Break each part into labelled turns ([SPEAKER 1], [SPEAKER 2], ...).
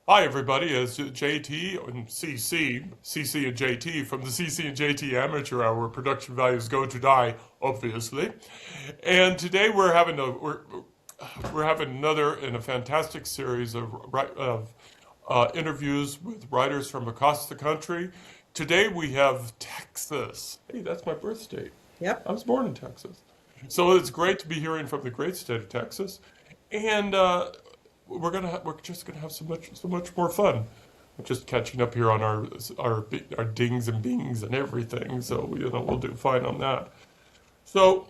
[SPEAKER 1] Hi, everybody. It's JT and CC and JT from the CC and JT Amateur Hour, where production values go to die, obviously. And today we're having another in a fantastic series of interviews with writers from across the country. Today we have Texas. Hey, that's my birth state.
[SPEAKER 2] Yep.
[SPEAKER 1] I was born in Texas. So it's great to be hearing from the great state of Texas. And we're just gonna have so much more fun. Just catching up here on our dings and bings and everything. So we'll do fine on that. So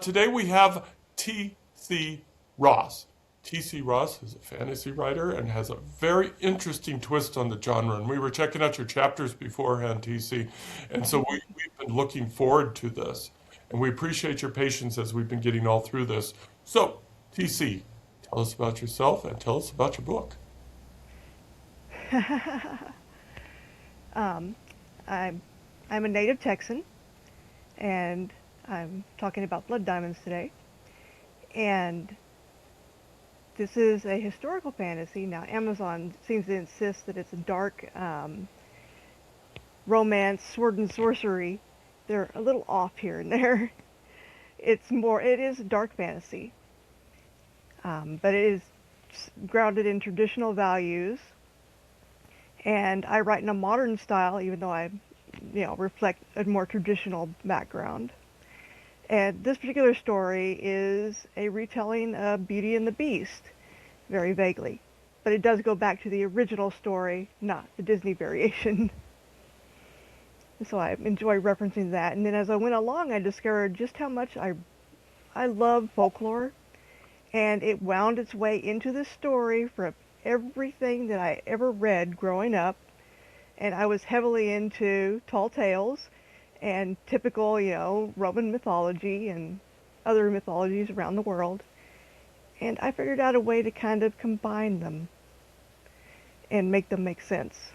[SPEAKER 1] today we have T.C. Ross. T.C. Ross is a fantasy writer and has a very interesting twist on the genre. And we were checking out your chapters beforehand, T.C. And so we've been looking forward to this. And we appreciate your patience as we've been getting all through this. So, T.C., tell us about yourself and tell us about your book.
[SPEAKER 3] um, I'm I'm a native Texan, and I'm talking about blood diamonds today. And this is a historical fantasy. Now, Amazon seems to insist that it's a dark romance, sword and sorcery. They're a little off here and there. It is dark fantasy, but it is grounded in traditional values. And I write in a modern style, even though I reflect a more traditional background. And this particular story is a retelling of Beauty and the Beast, very vaguely. But it does go back to the original story, not the Disney variation. So I enjoy referencing that. And then as I went along, I discovered just how much I love folklore. And it wound its way into the story from everything that I ever read growing up. And I was heavily into tall tales and typical, Roman mythology and other mythologies around the world. And I figured out a way to kind of combine them and make them make sense.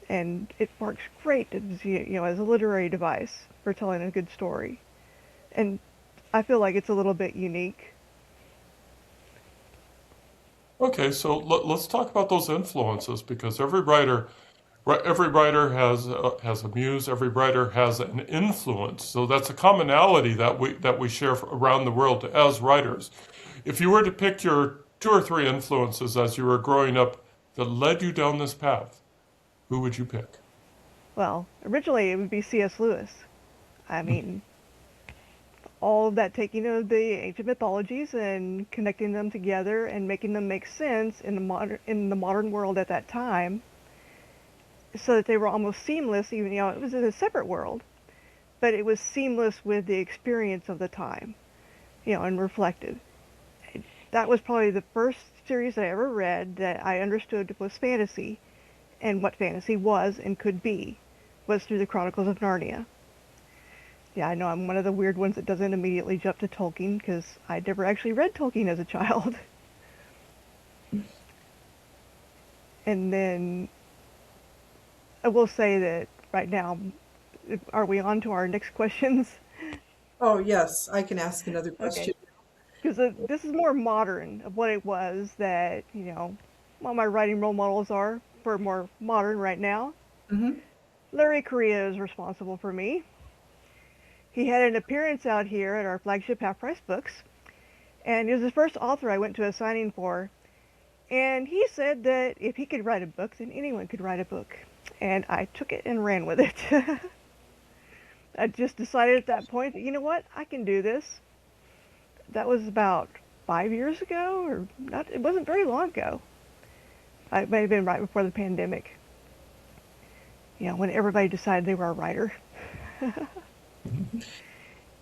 [SPEAKER 3] And it works great as a literary device for telling a good story. And I feel like it's a little bit unique.
[SPEAKER 1] Okay, so let's talk about those influences because every writer has a muse. Every writer has an influence. So that's a commonality that we share around the world as writers. If you were to pick your two or three influences as you were growing up that led you down this path, who would you pick?
[SPEAKER 3] Well, originally it would be C.S. Lewis. I mean, all of that taking of the ancient mythologies and connecting them together and making them make sense in the modern world at that time, so that they were almost seamless. Even it was in a separate world, but it was seamless with the experience of the time, and reflected. That was probably the first series I ever read that I understood was fantasy, and what fantasy was and could be, was through the Chronicles of Narnia. Yeah, I know I'm one of the weird ones that doesn't immediately jump to Tolkien because I never actually read Tolkien as a child. And then I will say that right now, are we on to our next questions?
[SPEAKER 2] Oh, yes, I can ask another
[SPEAKER 3] Okay,
[SPEAKER 2] question.
[SPEAKER 3] because this is more modern of what it was that, what my writing role models are for more modern right now.
[SPEAKER 2] Hmm.
[SPEAKER 3] Larry Correa is responsible for me. He had an appearance out here at our flagship Half Price Books, and he was the first author I went to a signing for. And he said that if he could write a book, then anyone could write a book. And I took it and ran with it. I just decided at that point that, you know what, I can do this. That was about 5 years ago, or not, it wasn't very long ago. It may have been right before the pandemic, when everybody decided they were a writer.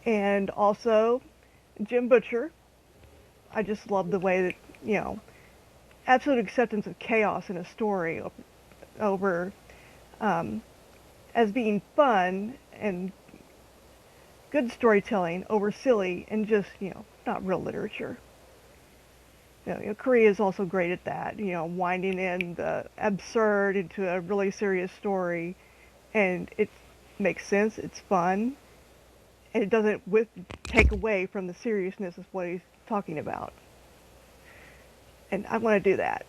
[SPEAKER 3] And also, Jim Butcher, I just love the way that, absolute acceptance of chaos in a story over um, as being fun and good storytelling over silly and just, not real literature. Korea is also great at that, winding in the absurd into a really serious story, and it makes sense, it's fun, and it doesn't take away from the seriousness of what he's talking about. And I want to do that.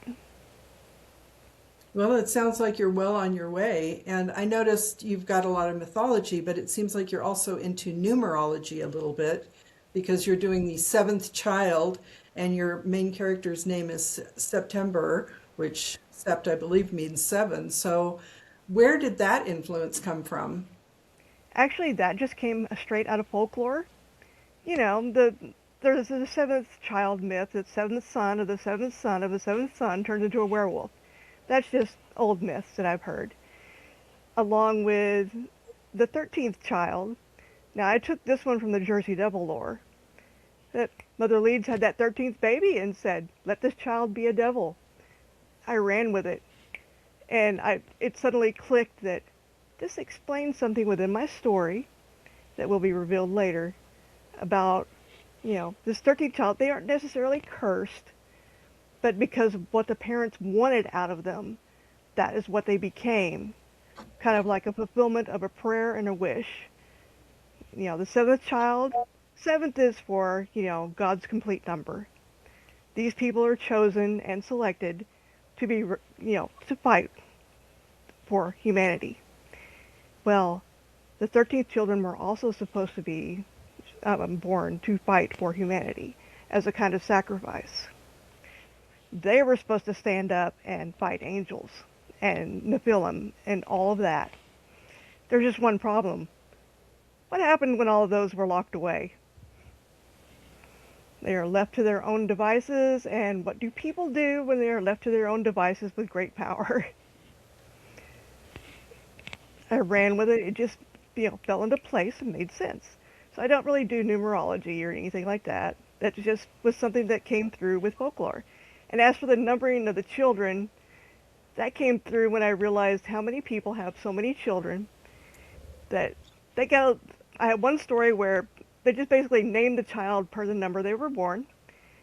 [SPEAKER 2] Well, it sounds like you're well on your way. And I noticed you've got a lot of mythology, but it seems like you're also into numerology a little bit because you're doing the seventh child, and your main character's name is September, which sept, I believe, means seven. So, where did that influence come from?
[SPEAKER 3] Actually, that just came straight out of folklore. You know, there's the seventh child myth that seventh son of the seventh son of the seventh son turns into a werewolf. That's just old myths that I've heard. Along with the 13th child. Now, I took this one from the Jersey Devil lore. That Mother Leeds had that 13th baby and said, let this child be a devil. I ran with it. And it suddenly clicked that this explains something within my story that will be revealed later about, this 13th child. They aren't necessarily cursed, but because of what the parents wanted out of them, that is what they became. Kind of like a fulfillment of a prayer and a wish. The seventh child, seventh is for, God's complete number. These people are chosen and selected to be, to fight for humanity. Well, the 13th children were also supposed to be born to fight for humanity as a kind of sacrifice. They were supposed to stand up and fight angels and Nephilim and all of that. There's just one problem. What happened when all of those were locked away? They are left to their own devices, and what do people do when they are left to their own devices with great power? I ran with it. It just, fell into place and made sense. So I don't really do numerology or anything like that. That just was something that came through with folklore. And as for the numbering of the children, that came through when I realized how many people have so many children that I had one story where they just basically named the child per the number they were born.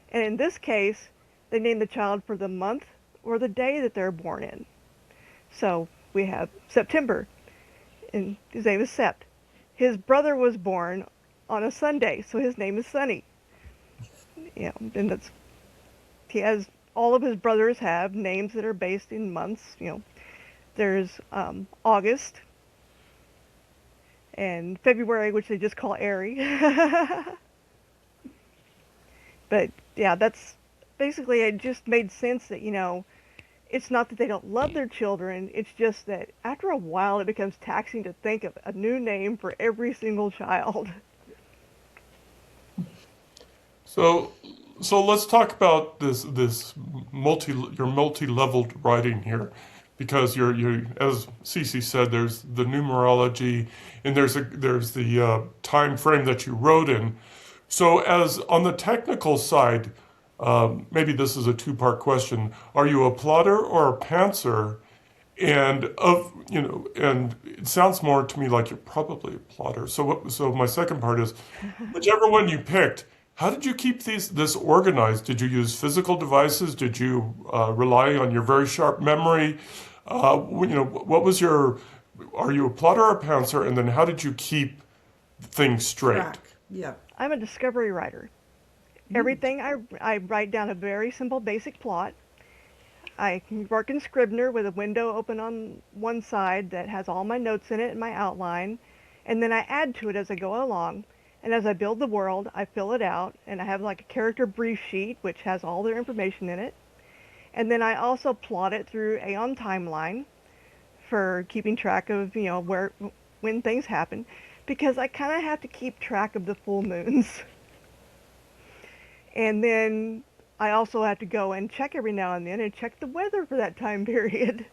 [SPEAKER 3] And in this case, they named the child for the month or the day that they're born in. So we have September, and his name is Sept. His brother was born on a Sunday, so his name is Sunny. And he has, all of his brothers have names that are based in months. There's August and February, which they just call Airy. But yeah, that's basically, it just made sense that, it's not that they don't love their children, it's just that after a while it becomes taxing to think of a new name for every single child.
[SPEAKER 1] So, so let's talk about this your multi-leveled writing here, because you as Cece said, there's the numerology, and there's the time frame that you wrote in. So, as on the technical side, maybe this is a two-part question: are you a plotter or a pantser? And it sounds more to me like you're probably a plotter. So my second part is, whichever one you picked, how did you keep this organized? Did you use physical devices? Did you rely on your very sharp memory? What was your? Are you a plotter or a pantser? And then how did you keep things straight?
[SPEAKER 2] Track. Yeah.
[SPEAKER 3] I'm a discovery writer.
[SPEAKER 2] Mm.
[SPEAKER 3] Everything I write down a very simple basic plot. I can work in Scribner with a window open on one side that has all my notes in it and my outline, and then I add to it as I go along. And as I build the world, I fill it out, and I have like a character brief sheet which has all their information in it. And then I also plot it through Aeon Timeline for keeping track of, when things happen, because I kind of have to keep track of the full moons. And then I also have to go and check every now and then and check the weather for that time period.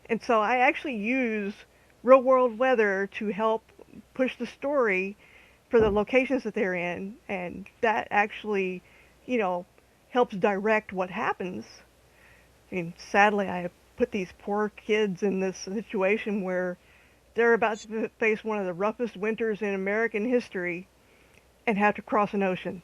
[SPEAKER 3] And so I actually use real world weather to help push the story for the locations that they're in. And that actually, you know, helps direct what happens. I mean, sadly, I have put these poor kids in this situation where they're about to face one of the roughest winters in American history and have to cross an ocean.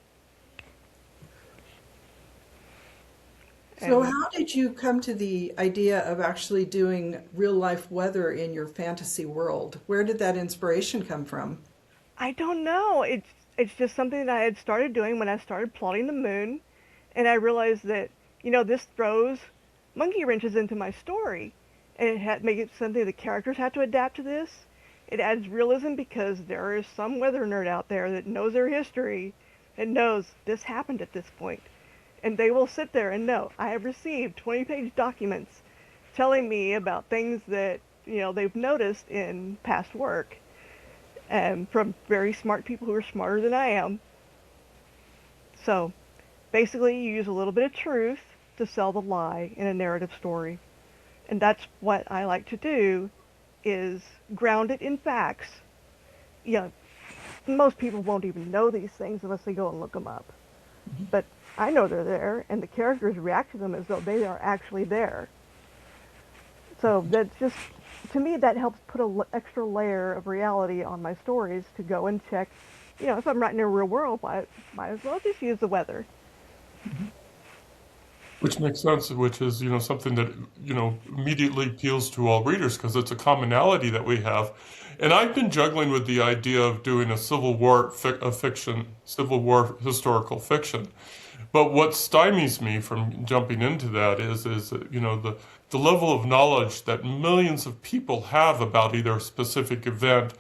[SPEAKER 2] So,
[SPEAKER 3] And
[SPEAKER 2] how did you come to the idea of actually doing real life weather in your fantasy world? Where did that inspiration come from?
[SPEAKER 3] I don't know. It's just something that I had started doing when I started plotting the moon, and I realized that this throws monkey wrenches into my story, and it had make it something the characters have to adapt to this. It adds realism because there is some weather nerd out there that knows their history and knows this happened at this point. And they will sit there and know, I have received 20-page documents telling me about things that, they've noticed in past work, and from very smart people who are smarter than I am. So basically, you use a little bit of truth to sell the lie in a narrative story. And that's what I like to do, is ground it in facts. Most people won't even know these things unless they go and look them up. But I know they're there, and the characters react to them as though they are actually there. So that's just, to me, that helps put an extra layer of reality on my stories to go and check. If I'm writing in a real world, might as well just use the weather.
[SPEAKER 1] Which makes sense, which is, something that, immediately appeals to all readers because it's a commonality that we have. And I've been juggling with the idea of doing a Civil War historical fiction. But what stymies me from jumping into that is the level of knowledge that millions of people have about either a specific event,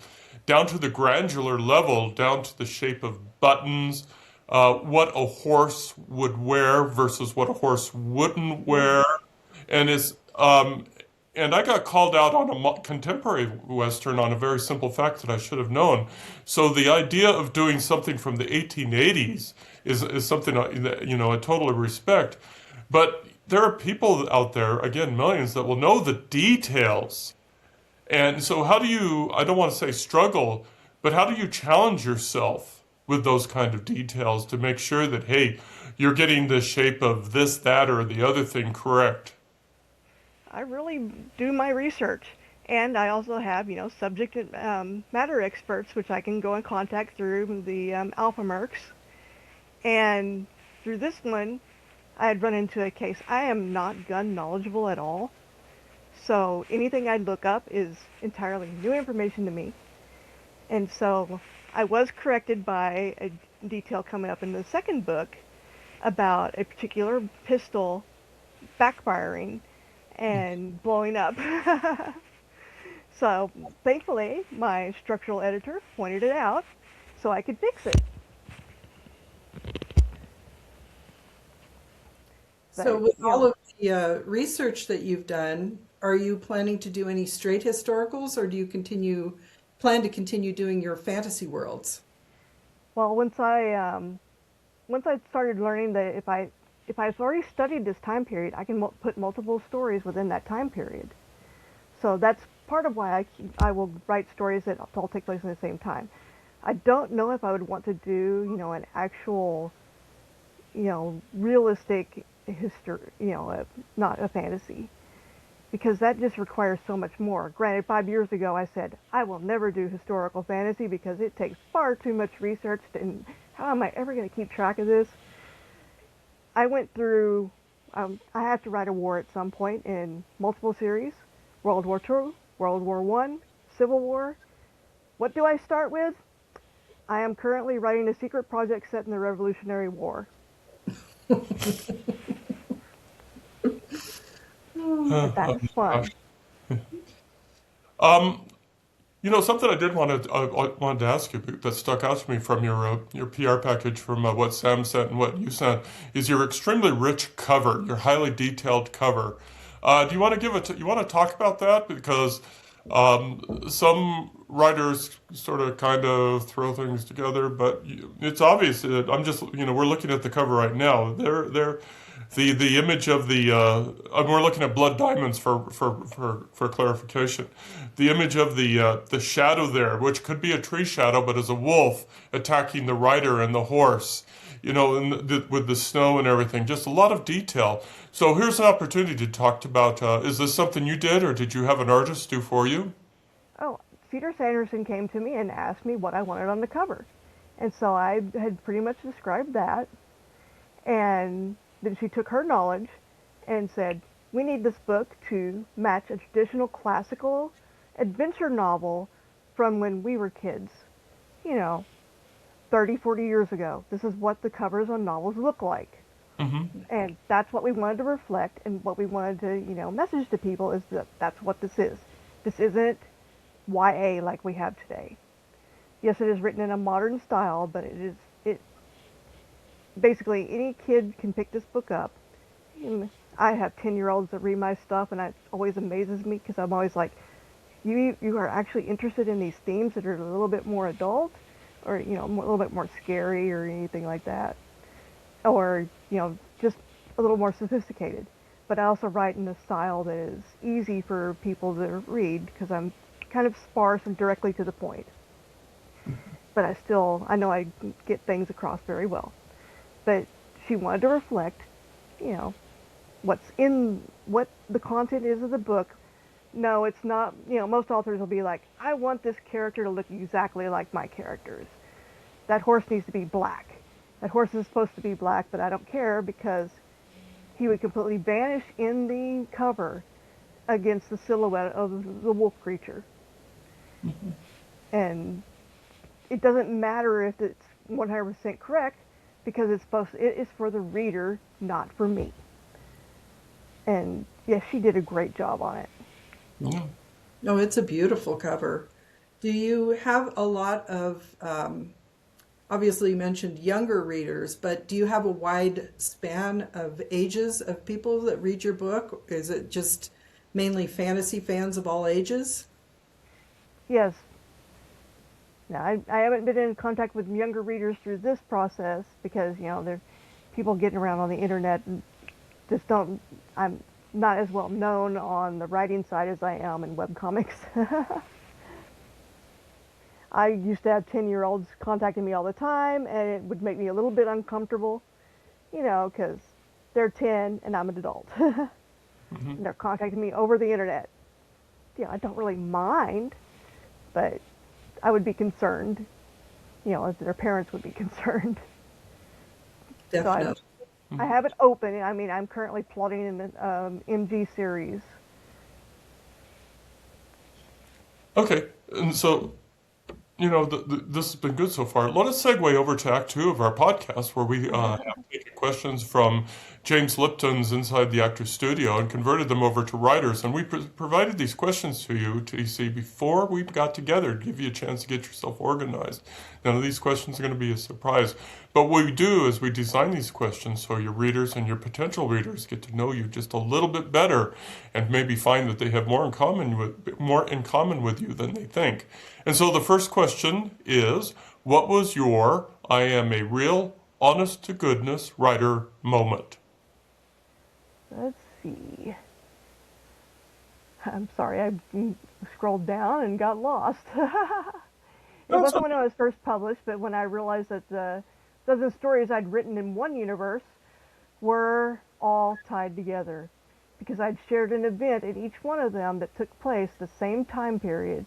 [SPEAKER 1] down to the granular level, down to the shape of buttons, what a horse would wear versus what a horse wouldn't wear, and is and I got called out on a contemporary western on a very simple fact that I should have known. So the idea of doing something from the 1880s is something that I totally respect, but there are people out there, again, millions, that will know the details. And so, how do you, I don't want to say struggle, but how do you challenge yourself with those kind of details to make sure that, hey, you're getting the shape of this, that, or the other thing correct?
[SPEAKER 3] I really do my research. And I also have, subject matter experts, which I can go and contact through the Alpha Mercs. And through this one, I had run into a case. I am not gun knowledgeable at all. So anything I look up is entirely new information to me. And so I was corrected by a detail coming up in the second book about a particular pistol backfiring and blowing up. So thankfully, my structural editor pointed it out so I could fix it.
[SPEAKER 2] So
[SPEAKER 3] But,
[SPEAKER 2] with all of the research that you've done, are you planning to do any straight historicals, or do you plan to continue doing your fantasy worlds?
[SPEAKER 3] well, once I started learning that if I've already studied this time period, I can put multiple stories within that time period. So that's part of why I will write stories that all take place in the same time. I don't know if I would want to do, an actual, realistic history, not a fantasy, because that just requires so much more. Granted, 5 years ago I said, I will never do historical fantasy because it takes far too much research, and how am I ever going to keep track of this? I went through, I have to write a war at some point in multiple series: World War II, World War I, Civil War. What do I start with? I am currently writing a secret project set in the Revolutionary War. But that's
[SPEAKER 1] Gosh.
[SPEAKER 3] fun.
[SPEAKER 1] Um, something I did wanted to ask you that stuck out to me from your PR package, from what Sam sent and what you sent, is your extremely rich cover, your highly detailed cover. Do you want to you want to talk about that? Because some writers sort of kind of throw things together, but it's obvious that we're looking at the cover right now. The image of we're looking at blood diamonds for clarification. The image of the shadow there, which could be a tree shadow, but is a wolf attacking the rider and the horse. With the snow and everything, just a lot of detail. So here's an opportunity to talk about, is this something you did, or did you have an artist do for you?
[SPEAKER 3] Oh, Peter Sanderson came to me and asked me what I wanted on the cover. And so I had pretty much described that. And then she took her knowledge and said, we need this book to match a traditional classical adventure novel from when we were kids. 30, 40 years ago. This is what the covers on novels look like. And that's what we wanted to reflect, and what we wanted to, message to people is that that's what this is. This isn't YA like we have today. Yes, it is written in a modern style, but it basically any kid can pick this book up. And I have 10-year-olds that read my stuff, and it always amazes me because I'm always like, you are actually interested in these themes that are a little bit more adult, or a little bit more scary, or anything like that, or just a little more sophisticated. But I also write in a style that is easy for people to read because I'm kind of sparse and directly to the point. But I know I get things across very well. But she wanted to reflect, you know, what the content is of the book. No, it's not, most authors will be like, I want this character to look exactly like my characters. That horse needs to be black. That horse is supposed to be black, but I don't care because he would completely vanish in the cover against the silhouette of the wolf creature.
[SPEAKER 1] Mm-hmm.
[SPEAKER 3] And it doesn't matter if it's 100% correct because it is for the reader, not for me. And yes, she did a great job on it.
[SPEAKER 1] Yeah.
[SPEAKER 2] Oh, it's a beautiful cover. Do you have a lot of, obviously you mentioned younger readers, but do you have a wide span of ages of people that read your book? Is it just mainly fantasy fans of all ages?
[SPEAKER 3] Yes. Now, I haven't been in contact with younger readers through this process because, there people getting around on the internet and just don't, I'm not as well known on the writing side as I am in webcomics. I used to have 10-year-olds contacting me all the time, and it would make me a little bit uncomfortable, because they're 10 and I'm an adult.
[SPEAKER 1] Mm-hmm.
[SPEAKER 3] And they're contacting me over the internet. I don't really mind, but I would be concerned, as their parents would be concerned.
[SPEAKER 2] Definitely.
[SPEAKER 3] So I have it open. I mean, I'm currently plotting in the MG series.
[SPEAKER 1] Okay, and so this has been good so far. Let us segue over to Act Two of our podcast, where we have taken questions from James Lipton's Inside the Actor Studio and converted them over to writers. And we provided these questions to you, TC, before we got together to give you a chance to get yourself organized. None of these questions are going to be a surprise. But what we do is we design these questions so your readers and your potential readers get to know you just a little bit better and maybe find that they have more in common with you than they think. And so the first question is, what was your I am a real honest to goodness writer moment?
[SPEAKER 3] Let's see. I'm sorry, I scrolled down and got lost. It
[SPEAKER 1] That's
[SPEAKER 3] wasn't when I was first published, but when I realized that the dozen stories I'd written in one universe were all tied together. Because I'd shared an event in each one of them that took place the same time period,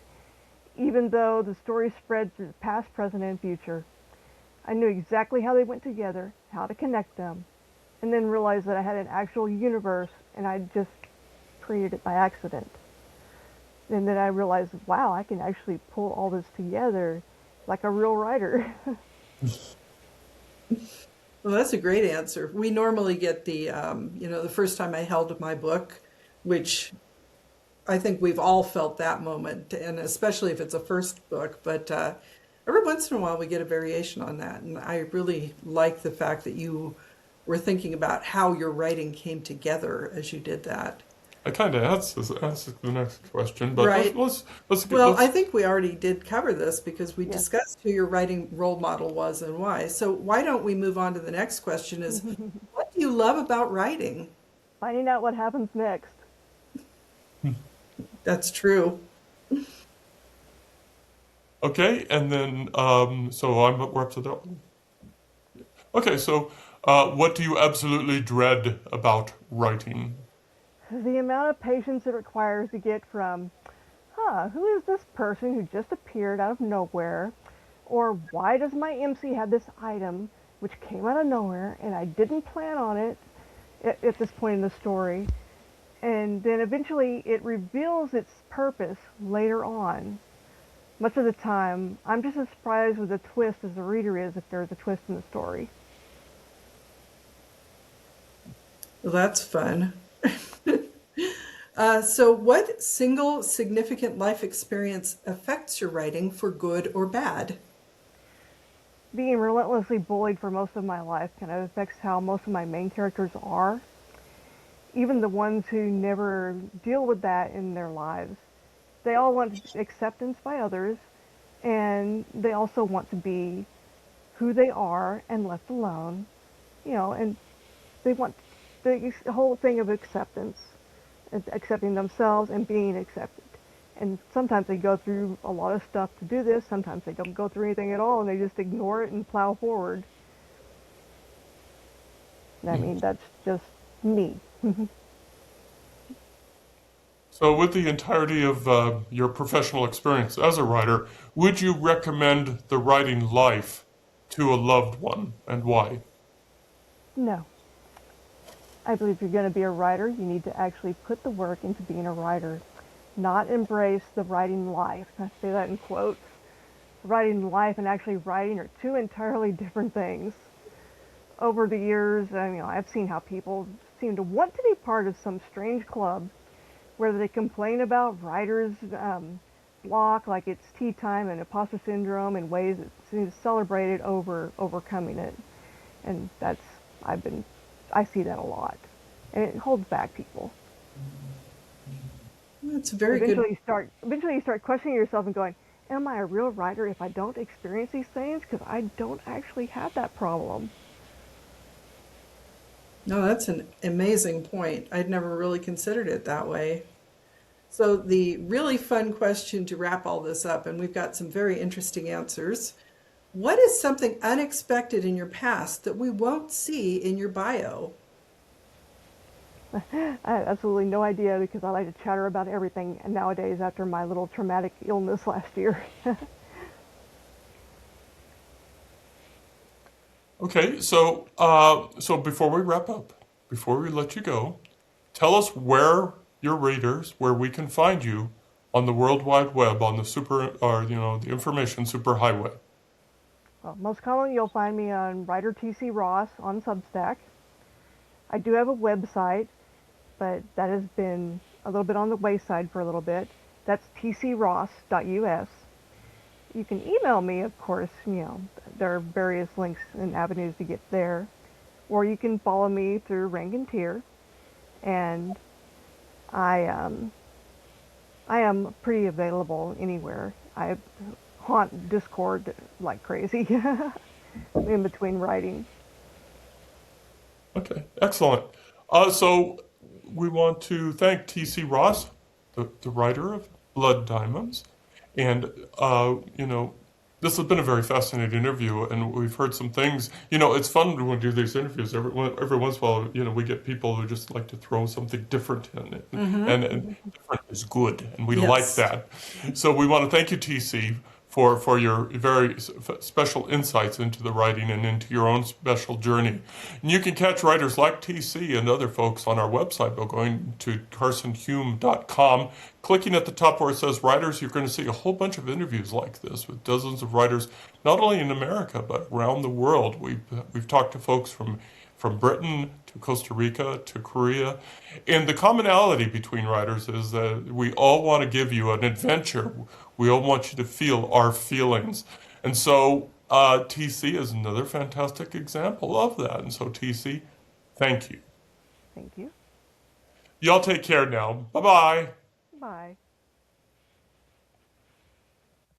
[SPEAKER 3] even though the story spread through the past, present, and future. I knew exactly how they went together, how to connect them, and then realized that I had an actual universe and I'd just created it by accident. And then I realized, wow, I can actually pull all this together like a real writer.
[SPEAKER 2] Well, that's a great answer. We normally get the first time I held my book, which I think we've all felt that moment, and especially if it's a first book. But every once in a while, we get a variation on that. And I really like the fact that you were thinking about how your writing came together as you did that.
[SPEAKER 1] I kind of answers the next question, but
[SPEAKER 2] Right. Well, I think we already did cover this because we
[SPEAKER 3] Yes.
[SPEAKER 2] discussed who your writing role model was and why. So why don't we move on to the next question is, what do you love about writing?
[SPEAKER 3] Finding out what happens next.
[SPEAKER 2] That's true.
[SPEAKER 1] Okay, and then we're up to that one. Okay, so what do you absolutely dread about writing?
[SPEAKER 3] The amount of patience it requires to get from, who is this person who just appeared out of nowhere? Or why does my MC have this item which came out of nowhere and I didn't plan on it at this point in the story? And then eventually it reveals its purpose later on. Much of the time, I'm just as surprised with a twist as the reader is if there's a twist in the story.
[SPEAKER 2] Well, that's fun. So, what single significant life experience affects your writing for good or bad?
[SPEAKER 3] Being relentlessly bullied for most of my life kind of affects how most of my main characters are. Even the ones who never deal with that in their lives, they all want acceptance by others, and they also want to be who they are and left alone, and they want the whole thing of acceptance, accepting themselves and being accepted. And sometimes they go through a lot of stuff to do this. Sometimes they don't go through anything at all and they just ignore it and plow forward. And I mean, that's just me.
[SPEAKER 1] So, with the entirety of your professional experience as a writer, would you recommend the writing life to a loved one, and why?
[SPEAKER 3] No. I believe if you're going to be a writer, you need to actually put the work into being a writer, not embrace the writing life. I say that in quotes. Writing life and actually writing are two entirely different things. Over the years, I've seen how people seem to want to be part of some strange club where they complain about writer's block, like it's tea time and imposter syndrome, in ways that seem celebrated over overcoming it. And I see that a lot, and it holds back people.
[SPEAKER 2] That's very good.
[SPEAKER 3] Eventually you start questioning yourself and going, am I a real writer if I don't experience these things? Because I don't actually have that problem.
[SPEAKER 2] No, that's an amazing point. I'd never really considered it that way. So, the really fun question to wrap all this up, and we've got some very interesting answers. What is something unexpected in your past that we won't see in your bio?
[SPEAKER 3] I have absolutely no idea because I like to chatter about everything and nowadays after my little traumatic illness last year.
[SPEAKER 1] Okay, so before we wrap up, before we let you go, tell us where your readers, where we can find you on the World Wide Web, on the the information superhighway.
[SPEAKER 3] Well, most commonly you'll find me on writer TC Ross on Substack. I do have a website, but that has been a little bit on the wayside for a little bit. That's tcross.us. You can email me, of course, there are various links and avenues to get there. Or you can follow me through Rank and Tier. And I am pretty available anywhere. I haunt Discord like crazy in between writing.
[SPEAKER 1] Okay, excellent. So we want to thank T.C. Ross, the writer of Blood Diamonds, and this has been a very fascinating interview, and we've heard some things. It's fun when we do these interviews. Every once in a while, we get people who just like to throw something different in it, and different is good, and we like
[SPEAKER 2] Yes.
[SPEAKER 1] that. So we want to thank you, TC, for your very special insights into the writing and into your own special journey. And you can catch writers like TC and other folks on our website by going to carsonhume.com. Clicking at the top where it says writers, you're going to see a whole bunch of interviews like this with dozens of writers, not only in America, but around the world. We've talked to folks from Britain to Costa Rica to Korea. And the commonality between writers is that we all want to give you an adventure. We all want you to feel our feelings. And so TC is another fantastic example of that. And so TC, thank you.
[SPEAKER 3] Thank you.
[SPEAKER 1] Y'all take care now. Bye-bye.
[SPEAKER 3] Bye.